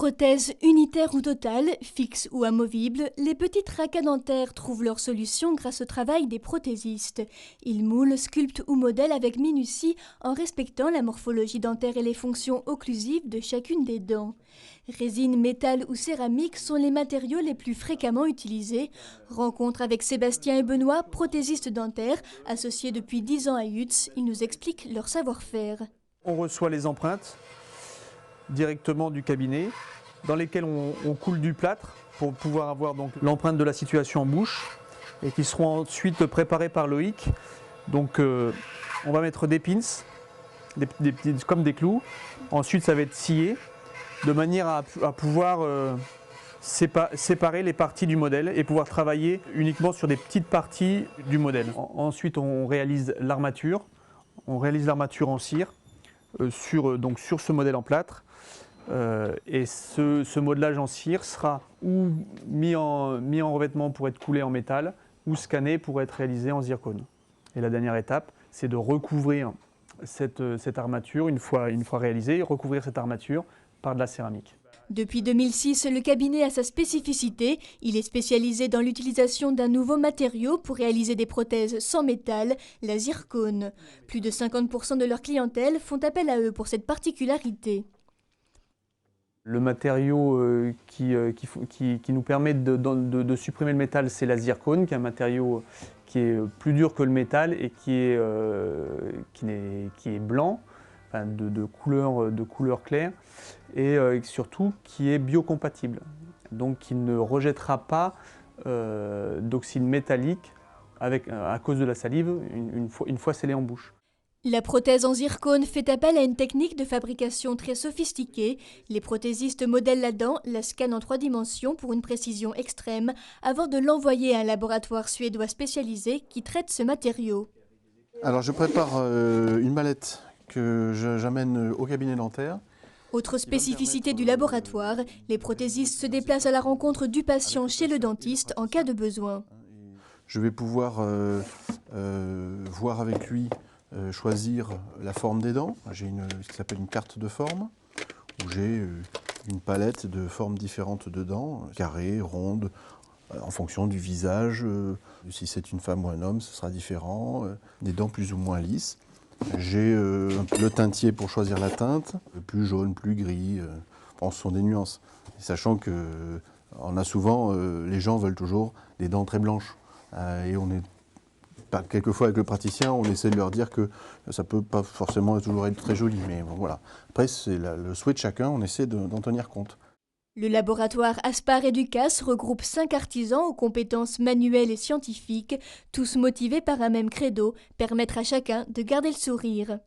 Prothèses unitaires ou totales, fixes ou amovibles, les petits tracas dentaires trouvent leur solution grâce au travail des prothésistes. Ils moulent, sculptent ou modèlent avec minutie en respectant la morphologie dentaire et les fonctions occlusives de chacune des dents. Résine, métal ou céramique sont les matériaux les plus fréquemment utilisés. Rencontre avec Sébastien et Benoît, prothésistes dentaires, associés depuis 10 ans à Utz, ils nous expliquent leur savoir-faire. On reçoit les empreintes directement du cabinet, dans lesquelles on coule du plâtre pour pouvoir avoir donc l'empreinte de la situation en bouche et qui seront ensuite préparées par Loïc. Donc on va mettre des pins, comme des clous. Ensuite ça va être scié de manière à pouvoir séparer les parties du modèle et pouvoir travailler uniquement sur des petites parties du modèle. Ensuite on réalise l'armature. On réalise l'armature en cire sur ce modèle en plâtre. Et ce modelage en cire sera ou mis en revêtement pour être coulé en métal ou scanné pour être réalisé en zircone. Et la dernière étape, c'est de recouvrir cette armature, une fois réalisée, recouvrir cette armature par de la céramique. Depuis 2006, le cabinet a sa spécificité. Il est spécialisé dans l'utilisation d'un nouveau matériau pour réaliser des prothèses sans métal, la zircone. Plus de 50% de leur clientèle font appel à eux pour cette particularité. Le matériau qui nous permet de supprimer le métal, c'est la zircone, qui est un matériau qui est plus dur que le métal et qui est blanc, enfin de couleur claire, et surtout qui est biocompatible, donc qui ne rejettera pas d'oxyde métallique à cause de la salive une fois scellée en bouche. La prothèse en zircone fait appel à une technique de fabrication très sophistiquée. Les prothésistes modèlent la dent, la scannent en 3 dimensions pour une précision extrême, avant de l'envoyer à un laboratoire suédois spécialisé qui traite ce matériau. Alors je prépare une mallette que j'amène au cabinet dentaire. Autre spécificité du laboratoire, les prothésistes se déplacent à la rencontre du patient chez le dentiste en cas de besoin. Je vais pouvoir voir avec lui choisir la forme des dents. J'ai ce qui s'appelle une carte de forme, où j'ai une palette de formes différentes de dents, carrées, rondes, en fonction du visage. Si c'est une femme ou un homme, ce sera différent. Des dents plus ou moins lisses. J'ai le teintier pour choisir la teinte, plus jaune, plus gris. Bon, ce sont des nuances. Sachant que on a souvent, les gens veulent toujours des dents très blanches. Et on est quelquefois avec le praticien, on essaie de leur dire que ça ne peut pas forcément toujours être très joli, mais bon, voilà. Après, c'est le souhait de chacun, on essaie d'en tenir compte. Le laboratoire Aspar Educas regroupe 5 artisans aux compétences manuelles et scientifiques, tous motivés par un même credo, permettre à chacun de garder le sourire.